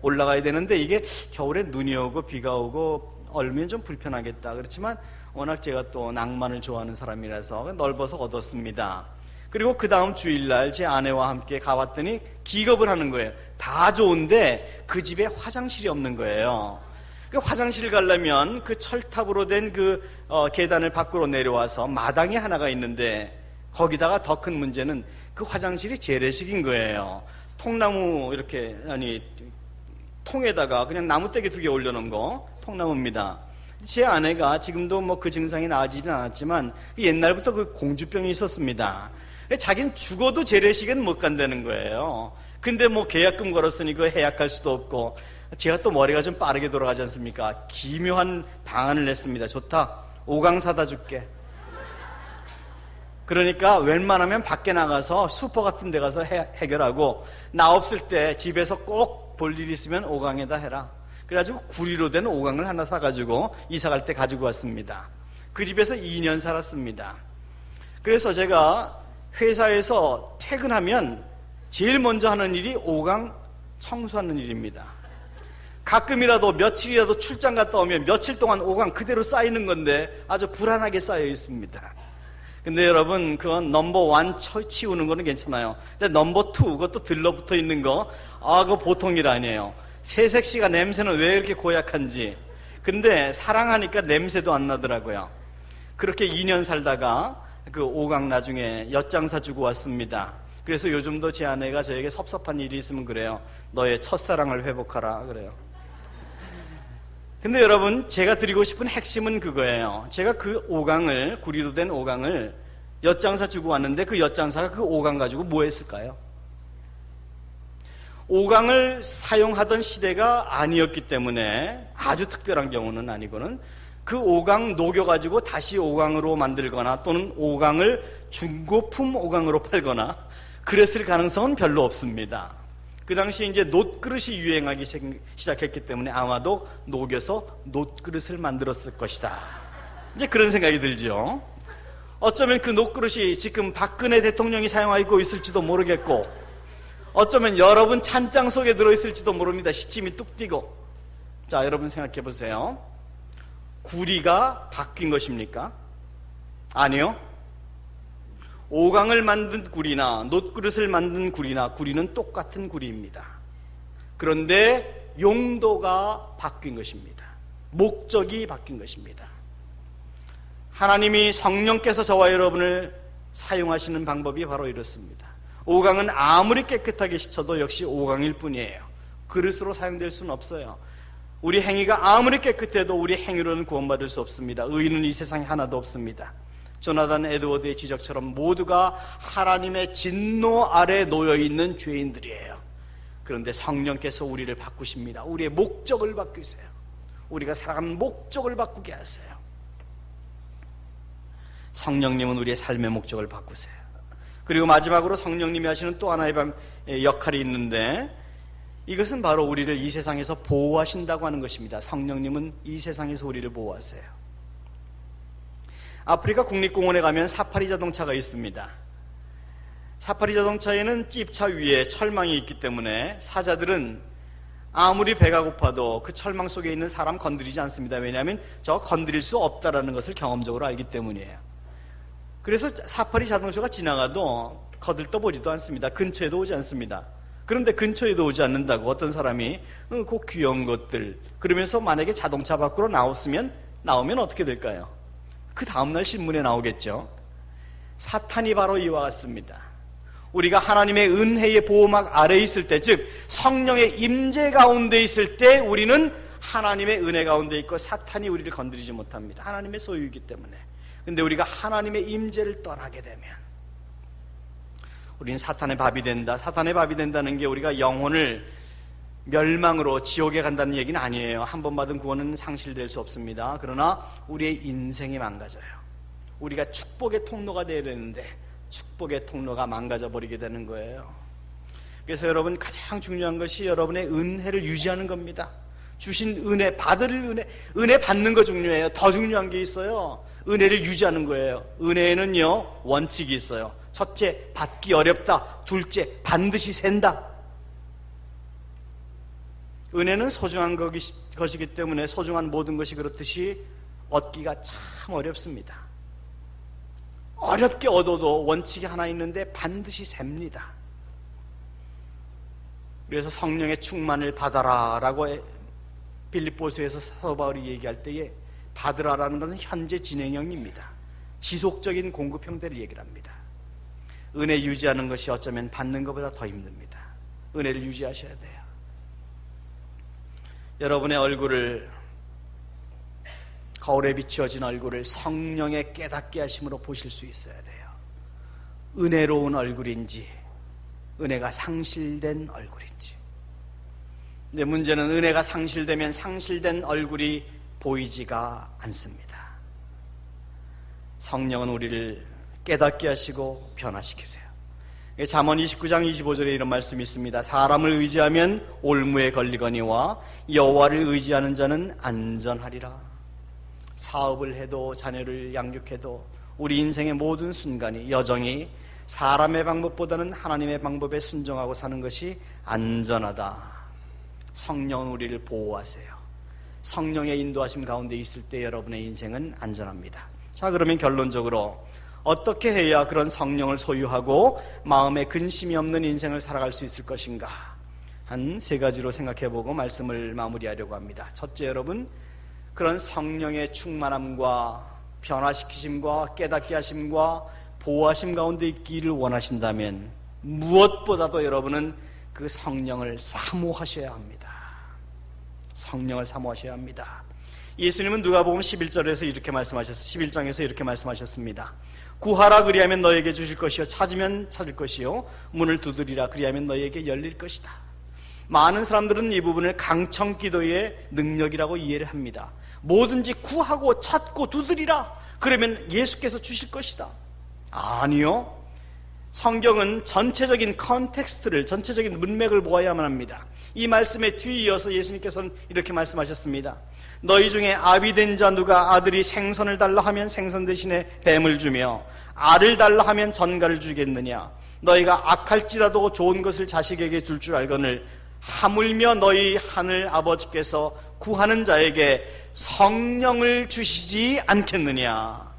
올라가야 되는데 이게 겨울에 눈이 오고 비가 오고 얼면 좀 불편하겠다. 그렇지만 워낙 제가 또 낭만을 좋아하는 사람이라서 넓어서 얻었습니다. 그리고 그 다음 주일날 제 아내와 함께 가봤더니 기겁을 하는 거예요. 다 좋은데 그 집에 화장실이 없는 거예요. 그 화장실 가려면 그 철탑으로 된 그 계단을 밖으로 내려와서 마당이 하나가 있는데, 거기다가 더 큰 문제는 그 화장실이 재래식인 거예요. 통나무 이렇게, 통에다가 그냥 나무떼기 2개 올려놓은 거, 통나무입니다. 제 아내가 지금도 뭐 그 증상이 나아지진 않았지만 옛날부터 그 공주병이 있었습니다. 자기는 죽어도 재래식은 못 간다는 거예요. 근데 뭐 계약금 걸었으니 그거 해약할 수도 없고, 제가 또 머리가 좀 빠르게 돌아가지 않습니까? 기묘한 방안을 냈습니다. 좋다, 5강 사다 줄게. 그러니까 웬만하면 밖에 나가서 슈퍼 같은 데 가서 해결하고, 나 없을 때 집에서 꼭 볼 일 있으면 5강에다 해라. 그래가지고 구리로 된 5강을 하나 사가지고 이사 갈 때 가지고 왔습니다. 그 집에서 2년 살았습니다. 그래서 제가 회사에서 퇴근하면 제일 먼저 하는 일이 5강 청소하는 일입니다. 가끔이라도 며칠이라도 출장 갔다 오면 며칠 동안 5강 그대로 쌓이는 건데 아주 불안하게 쌓여 있습니다. 근데 여러분, 그건 넘버 1 치우는 거는 괜찮아요. 근데 넘버 2, 그것도 들러붙어 있는 거, 그거 보통 일 아니에요. 새색시가 냄새는 왜 이렇게 고약한지. 근데 사랑하니까 냄새도 안 나더라고요. 그렇게 2년 살다가 그 5강 나중에 엿장사 주고 왔습니다. 그래서 요즘도 제 아내가 저에게 섭섭한 일이 있으면 그래요. 너의 첫사랑을 회복하라 그래요. 근데 여러분, 제가 드리고 싶은 핵심은 그거예요. 제가 그 오강을, 구리로 된 오강을 엿장사 주고 왔는데 그 엿장사가 그 오강 가지고 뭐 했을까요? 오강을 사용하던 시대가 아니었기 때문에, 아주 특별한 경우는 아니고는 그 오강 녹여가지고 다시 오강으로 만들거나 또는 오강을 중고품 오강으로 팔거나 그랬을 가능성은 별로 없습니다. 그 당시에 이제 놋그릇이 유행하기 시작했기 때문에 아마도 녹여서 놋그릇을 만들었을 것이다. 이제 그런 생각이 들죠. 어쩌면 그 놋그릇이 지금 박근혜 대통령이 사용하고 있을지도 모르겠고, 어쩌면 여러분 찬장 속에 들어있을지도 모릅니다. 시침이 뚝 띄고. 자, 여러분 생각해 보세요. 구리가 바뀐 것입니까? 아니요. 오강을 만든 구리나 놋그릇을 만든 구리나 구리는 똑같은 구리입니다. 그런데 용도가 바뀐 것입니다. 목적이 바뀐 것입니다. 하나님이 성령께서 저와 여러분을 사용하시는 방법이 바로 이렇습니다. 오강은 아무리 깨끗하게 씻어도 역시 오강일 뿐이에요. 그릇으로 사용될 수는 없어요. 우리 행위가 아무리 깨끗해도 우리 행위로는 구원받을 수 없습니다. 의인은 이 세상에 하나도 없습니다. 조나단 에드워드의 지적처럼 모두가 하나님의 진노 아래 놓여있는 죄인들이에요. 그런데 성령께서 우리를 바꾸십니다. 우리의 목적을 바꾸세요. 우리가 살아가는 목적을 바꾸게 하세요. 성령님은 우리의 삶의 목적을 바꾸세요. 그리고 마지막으로 성령님이 하시는 또 하나의 역할이 있는데, 이것은 바로 우리를 이 세상에서 보호하신다고 하는 것입니다. 성령님은 이 세상에서 우리를 보호하세요. 아프리카 국립공원에 가면 사파리 자동차가 있습니다. 사파리 자동차에는 찝차 위에 철망이 있기 때문에 사자들은 아무리 배가 고파도 그 철망 속에 있는 사람 건드리지 않습니다. 왜냐하면 저 건드릴 수 없다는 것을 경험적으로 알기 때문이에요. 그래서 사파리 자동차가 지나가도 거들떠보지도 않습니다. 근처에도 오지 않습니다. 그런데 근처에도 오지 않는다고 어떤 사람이 그 귀여운 것들 그러면서 만약에 자동차 밖으로 나오면 어떻게 될까요? 그 다음날 신문에 나오겠죠. 사탄이 바로 이와 같습니다. 우리가 하나님의 은혜의 보호막 아래에 있을 때, 즉 성령의 임재 가운데 있을 때 우리는 하나님의 은혜 가운데 있고 사탄이 우리를 건드리지 못합니다. 하나님의 소유이기 때문에. 근데 우리가 하나님의 임재를 떠나게 되면 우리는 사탄의 밥이 된다. 사탄의 밥이 된다는 게 우리가 영혼을 멸망으로 지옥에 간다는 얘기는 아니에요. 한 번 받은 구원은 상실될 수 없습니다. 그러나 우리의 인생이 망가져요. 우리가 축복의 통로가 되어야 되는데 축복의 통로가 망가져버리게 되는 거예요. 그래서 여러분, 가장 중요한 것이 여러분의 은혜를 유지하는 겁니다. 주신 은혜, 받을 은혜 받는 거 중요해요. 더 중요한 게 있어요. 은혜를 유지하는 거예요. 은혜에는요, 원칙이 있어요. 첫째, 받기 어렵다. 둘째, 반드시 샌다. 은혜는 소중한 것이기 때문에 소중한 모든 것이 그렇듯이 얻기가 참 어렵습니다. 어렵게 얻어도 원칙이 하나 있는데 반드시 셉니다. 그래서 성령의 충만을 받아라 라고 빌립보서에서 사도 바울이 얘기할 때에 받으라라는 것은 현재 진행형입니다. 지속적인 공급 형태를 얘기를 합니다. 은혜 유지하는 것이 어쩌면 받는 것보다 더 힘듭니다. 은혜를 유지하셔야 돼요. 여러분의 얼굴을, 거울에 비추어진 얼굴을 성령의 깨닫게 하심으로 보실 수 있어야 돼요. 은혜로운 얼굴인지 은혜가 상실된 얼굴인지. 근데 문제는 은혜가 상실되면 상실된 얼굴이 보이지가 않습니다. 성령은 우리를 깨닫게 하시고 변화시키세요. 잠언 29장 25절에 이런 말씀이 있습니다. 사람을 의지하면 올무에 걸리거니와 여호와를 의지하는 자는 안전하리라. 사업을 해도 자녀를 양육해도 우리 인생의 모든 순간이 여정이 사람의 방법보다는 하나님의 방법에 순종하고 사는 것이 안전하다. 성령은 우리를 보호하세요. 성령의 인도하심 가운데 있을 때 여러분의 인생은 안전합니다. 자, 그러면 결론적으로 어떻게 해야 그런 성령을 소유하고 마음에 근심이 없는 인생을 살아갈 수 있을 것인가? 한 세 가지로 생각해보고 말씀을 마무리하려고 합니다. 첫째, 여러분, 그런 성령의 충만함과 변화시키심과 깨닫게 하심과 보호하심 가운데 있기를 원하신다면 무엇보다도 여러분은 그 성령을 사모하셔야 합니다. 성령을 사모하셔야 합니다. 예수님은 누가복음 11절에서 이렇게 말씀하셨어요. 11장에서 이렇게 말씀하셨습니다. 구하라 그리하면 너에게 주실 것이요 찾으면 찾을 것이요 문을 두드리라 그리하면 너에게 열릴 것이다. 많은 사람들은 이 부분을 강청기도의 능력이라고 이해를 합니다. 뭐든지 구하고 찾고 두드리라 그러면 예수께서 주실 것이다. 아니요. 성경은 전체적인 컨텍스트를, 전체적인 문맥을 보아야만 합니다. 이 말씀에 뒤이어서 예수님께서는 이렇게 말씀하셨습니다. 너희 중에 아비된 자 누가 아들이 생선을 달라 하면 생선 대신에 뱀을 주며 알을 달라 하면 전갈을 주겠느냐. 너희가 악할지라도 좋은 것을 자식에게 줄 줄 알거늘 하물며 너희 하늘 아버지께서 구하는 자에게 성령을 주시지 않겠느냐.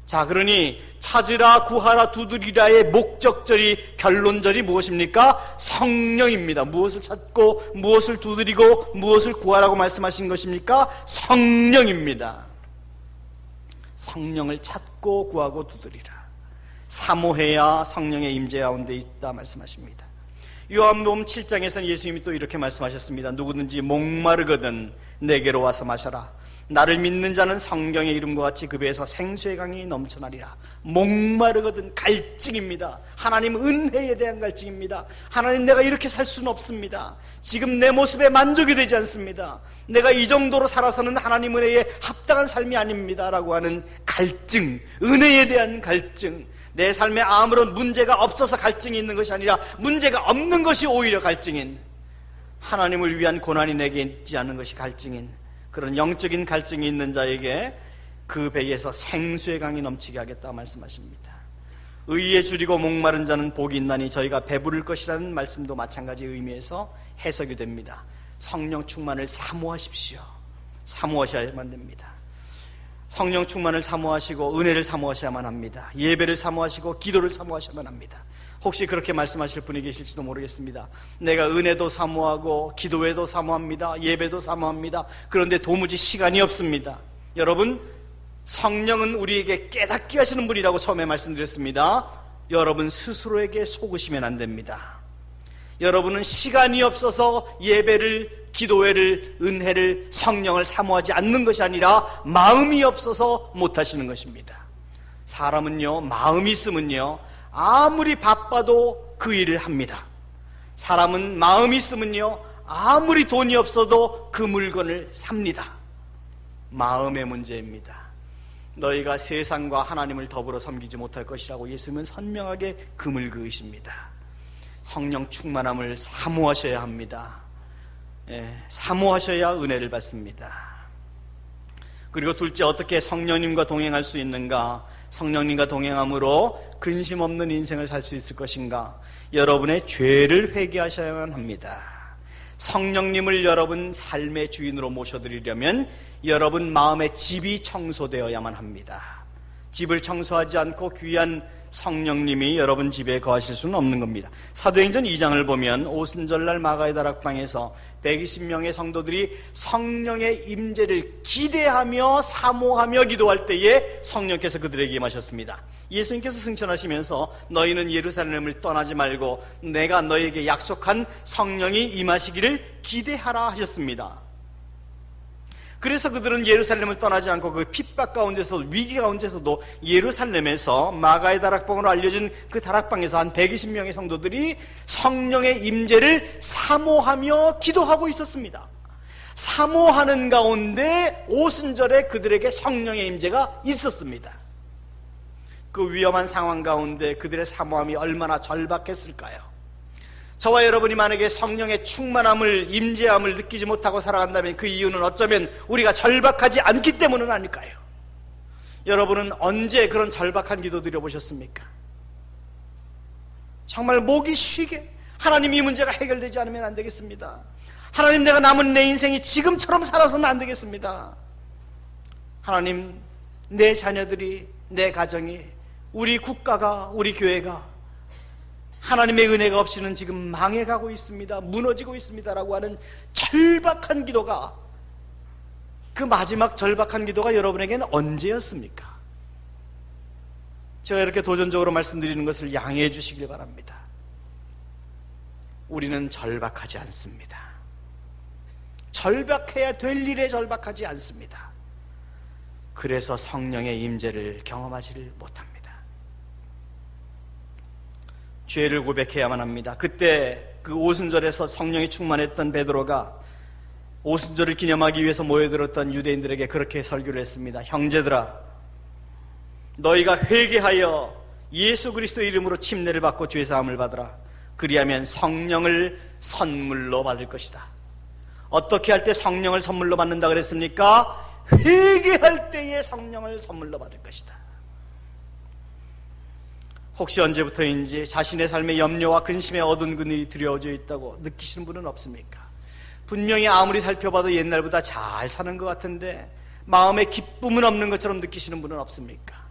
자, 그러니 찾으라 구하라 두드리라의 목적절이, 결론절이 무엇입니까? 성령입니다. 무엇을 찾고 무엇을 두드리고 무엇을 구하라고 말씀하신 것입니까? 성령입니다. 성령을 찾고 구하고 두드리라. 사모해야 성령의 임재 가운데 있다 말씀하십니다. 요한복음 7장에서는 예수님이 또 이렇게 말씀하셨습니다. 누구든지 목마르거든 내게로 와서 마셔라. 나를 믿는 자는 성경의 이름과 같이 그 배에서 생수의 강이 넘쳐나리라. 목마르거든, 갈증입니다. 하나님 은혜에 대한 갈증입니다. 하나님 내가 이렇게 살 수는 없습니다. 지금 내 모습에 만족이 되지 않습니다. 내가 이 정도로 살아서는 하나님 은혜에 합당한 삶이 아닙니다 라고 하는 갈증, 은혜에 대한 갈증. 내 삶에 아무런 문제가 없어서 갈증이 있는 것이 아니라 문제가 없는 것이 오히려 갈증인, 하나님을 위한 고난이 내게 있지 않은 것이 갈증인 그런 영적인 갈증이 있는 자에게 그 배에서 생수의 강이 넘치게 하겠다 말씀하십니다. 의에 줄이고 목마른 자는 복이 있나니 저희가 배부를 것이라는 말씀도 마찬가지 의미에서 해석이 됩니다. 성령 충만을 사모하십시오. 사모하셔야만 됩니다. 성령 충만을 사모하시고 은혜를 사모하셔야만 합니다. 예배를 사모하시고 기도를 사모하셔야만 합니다. 혹시 그렇게 말씀하실 분이 계실지도 모르겠습니다. 내가 은혜도 사모하고 기도회도 사모합니다. 예배도 사모합니다. 그런데 도무지 시간이 없습니다. 여러분, 성령은 우리에게 깨닫게 하시는 분이라고 처음에 말씀드렸습니다. 여러분 스스로에게 속으시면 안 됩니다. 여러분은 시간이 없어서 예배를, 기도회를, 은혜를, 성령을 사모하지 않는 것이 아니라 마음이 없어서 못하시는 것입니다. 사람은요, 마음이 있으면요 아무리 바빠도 그 일을 합니다. 사람은 마음이 있으면요 아무리 돈이 없어도 그 물건을 삽니다. 마음의 문제입니다. 너희가 세상과 하나님을 더불어 섬기지 못할 것이라고 예수님은 선명하게 금을 그으십니다. 성령 충만함을 사모하셔야 합니다. 사모하셔야 은혜를 받습니다. 그리고 둘째, 어떻게 성령님과 동행할 수 있는가? 성령님과 동행함으로 근심 없는 인생을 살 수 있을 것인가? 여러분의 죄를 회개하셔야만 합니다. 성령님을 여러분 삶의 주인으로 모셔드리려면 여러분 마음의 집이 청소되어야만 합니다. 집을 청소하지 않고 귀한 성령님이 여러분 집에 거하실 수는 없는 겁니다. 사도행전 2장을 보면 오순절날 마가의 다락방에서 120명의 성도들이 성령의 임재를 기대하며 사모하며 기도할 때에 성령께서 그들에게 임하셨습니다. 예수님께서 승천하시면서 너희는 예루살렘을 떠나지 말고 내가 너희에게 약속한 성령이 임하시기를 기대하라 하셨습니다. 그래서 그들은 예루살렘을 떠나지 않고 그 핍박 가운데서, 위기 가운데서도 예루살렘에서 마가의 다락방으로 알려진 그 다락방에서 한 120명의 성도들이 성령의 임재를 사모하며 기도하고 있었습니다. 사모하는 가운데 오순절에 그들에게 성령의 임재가 있었습니다. 그 위험한 상황 가운데 그들의 사모함이 얼마나 절박했을까요? 저와 여러분이 만약에 성령의 충만함을, 임재함을 느끼지 못하고 살아간다면 그 이유는 어쩌면 우리가 절박하지 않기 때문은 아닐까요? 여러분은 언제 그런 절박한 기도 드려보셨습니까? 정말 목이 쉬게, 하나님 이 문제가 해결되지 않으면 안 되겠습니다. 하나님, 내가 남은 내 인생이 지금처럼 살아서는 안 되겠습니다. 하나님, 내 자녀들이, 내 가정이, 우리 국가가, 우리 교회가 하나님의 은혜가 없이는 지금 망해가고 있습니다. 무너지고 있습니다라고 하는 절박한 기도가, 그 마지막 절박한 기도가 여러분에게는 언제였습니까? 제가 이렇게 도전적으로 말씀드리는 것을 양해해 주시길 바랍니다. 우리는 절박하지 않습니다. 절박해야 될 일에 절박하지 않습니다. 그래서 성령의 임재를 경험하지를 못합니다. 죄를 고백해야만 합니다. 그때 그 오순절에서 성령이 충만했던 베드로가 오순절을 기념하기 위해서 모여들었던 유대인들에게 그렇게 설교를 했습니다. 형제들아, 너희가 회개하여 예수 그리스도의 이름으로 침례를 받고 죄사함을 받으라. 그리하면 성령을 선물로 받을 것이다. 어떻게 할 때 성령을 선물로 받는다 그랬습니까? 회개할 때에 성령을 선물로 받을 것이다. 혹시 언제부터인지 자신의 삶의 염려와 근심에 어두운 그늘이 드려져 있다고 느끼시는 분은 없습니까? 분명히 아무리 살펴봐도 옛날보다 잘 사는 것 같은데 마음에 기쁨은 없는 것처럼 느끼시는 분은 없습니까?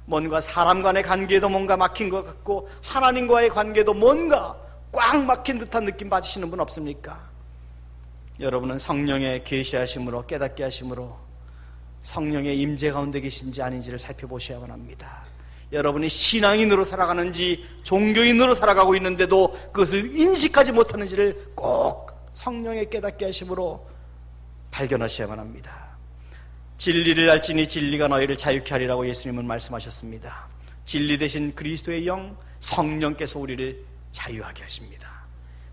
뭔가 사람 간의 관계도 뭔가 막힌 것 같고 하나님과의 관계도 뭔가 꽉 막힌 듯한 느낌 받으시는 분 없습니까? 여러분은 성령의 계시하심으로, 깨닫게 하심으로 성령의 임재 가운데 계신지 아닌지를 살펴보셔야만 합니다. 여러분이 신앙인으로 살아가는지 종교인으로 살아가고 있는데도 그것을 인식하지 못하는지를 꼭 성령의 깨닫게 하심으로 발견하셔야만 합니다. 진리를 알지니 진리가 너희를 자유케 하리라고 예수님은 말씀하셨습니다. 진리 대신 그리스도의 영 성령께서 우리를 자유하게 하십니다.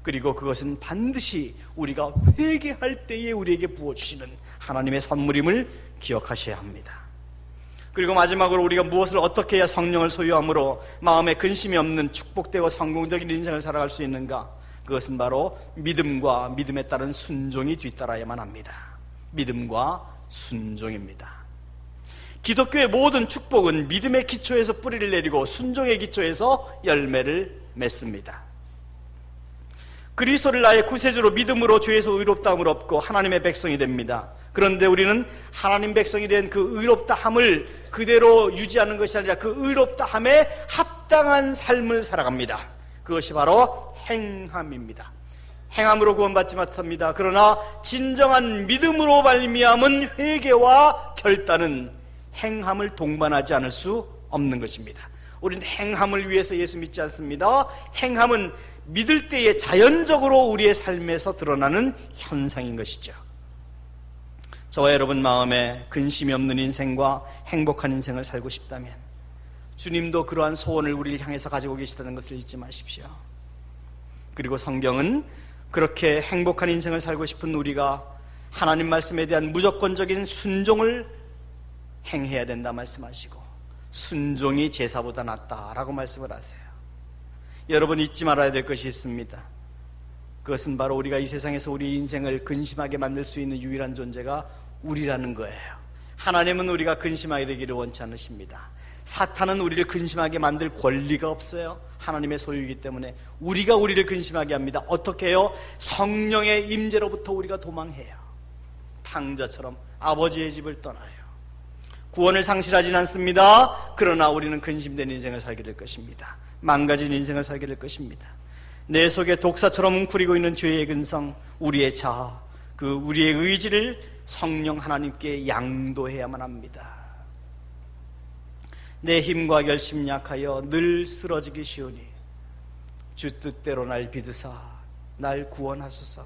그리고 그것은 반드시 우리가 회개할 때에 우리에게 부어주시는 하나님의 선물임을 기억하셔야 합니다. 그리고 마지막으로 우리가 무엇을 어떻게 해야 성령을 소유함으로 마음에 근심이 없는 축복되고 성공적인 인생을 살아갈 수 있는가? 그것은 바로 믿음과 믿음에 따른 순종이 뒤따라야만 합니다. 믿음과 순종입니다. 기독교의 모든 축복은 믿음의 기초에서 뿌리를 내리고 순종의 기초에서 열매를 맺습니다. 그리스도를 나의 구세주로 믿음으로 죄에서 의롭다함을 얻고 하나님의 백성이 됩니다. 그런데 우리는 하나님 백성이 된 그 의롭다함을 그대로 유지하는 것이 아니라 그 의롭다함에 합당한 삶을 살아갑니다. 그것이 바로 행함입니다. 행함으로 구원받지 못합니다. 그러나 진정한 믿음으로 말미암은 회개와 결단은 행함을 동반하지 않을 수 없는 것입니다. 우리는 행함을 위해서 예수 믿지 않습니다. 행함은 믿을 때에 자연적으로 우리의 삶에서 드러나는 현상인 것이죠. 저와 여러분 마음에 근심이 없는 인생과 행복한 인생을 살고 싶다면 주님도 그러한 소원을 우리를 향해서 가지고 계시다는 것을 잊지 마십시오. 그리고 성경은 그렇게 행복한 인생을 살고 싶은 우리가 하나님 말씀에 대한 무조건적인 순종을 행해야 된다 말씀하시고 순종이 제사보다 낫다라고 말씀을 하세요. 여러분 잊지 말아야 될 것이 있습니다. 그것은 바로 우리가 이 세상에서 우리 인생을 근심하게 만들 수 있는 유일한 존재가 우리라는 거예요. 하나님은 우리가 근심하게 되기를 원치 않으십니다. 사탄은 우리를 근심하게 만들 권리가 없어요. 하나님의 소유이기 때문에 우리가 우리를 근심하게 합니다. 어떻게 해요? 성령의 임재로부터 우리가 도망해요. 탕자처럼 아버지의 집을 떠나요. 구원을 상실하진 않습니다. 그러나 우리는 근심된 인생을 살게 될 것입니다. 망가진 인생을 살게 될 것입니다. 내 속에 독사처럼 웅크리고 있는 죄의 근성, 우리의 자아, 우리의 의지를 성령 하나님께 양도해야만 합니다. 내 힘과 결심 약하여 늘 쓰러지기 쉬우니 주 뜻대로 날 비드사 날 구원하소서.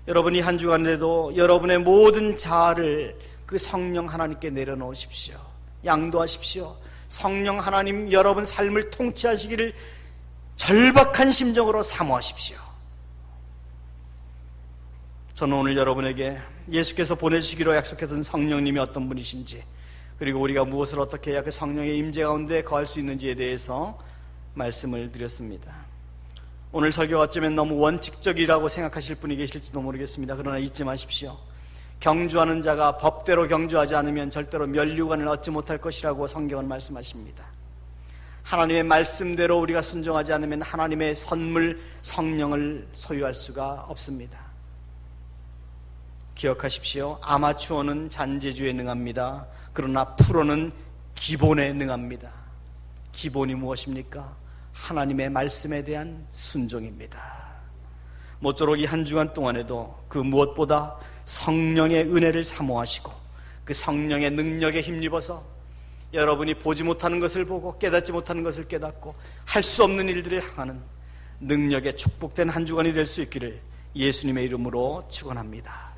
여러분이 한 주간에도 여러분의 모든 자아를 그 성령 하나님께 내려놓으십시오. 양도하십시오. 성령 하나님 여러분 삶을 통치하시기를 절박한 심정으로 사모하십시오. 저는 오늘 여러분에게 예수께서 보내주시기로 약속했던 성령님이 어떤 분이신지, 그리고 우리가 무엇을 어떻게 해야 그 성령의 임재 가운데 거할 수 있는지에 대해서 말씀을 드렸습니다. 오늘 설교가 어쩌면 너무 원칙적이라고 생각하실 분이 계실지도 모르겠습니다. 그러나 잊지 마십시오. 경주하는 자가 법대로 경주하지 않으면 절대로 면류관을 얻지 못할 것이라고 성경은 말씀하십니다. 하나님의 말씀대로 우리가 순종하지 않으면 하나님의 선물 성령을 소유할 수가 없습니다. 기억하십시오. 아마추어는 잔재주에 능합니다. 그러나 프로는 기본에 능합니다. 기본이 무엇입니까? 하나님의 말씀에 대한 순종입니다. 모쪼록 이 한 주간 동안에도 그 무엇보다 성령의 은혜를 사모하시고 그 성령의 능력에 힘입어서 여러분이 보지 못하는 것을 보고 깨닫지 못하는 것을 깨닫고 할 수 없는 일들을 행하는 능력에 축복된 한 주간이 될 수 있기를 예수님의 이름으로 축원합니다.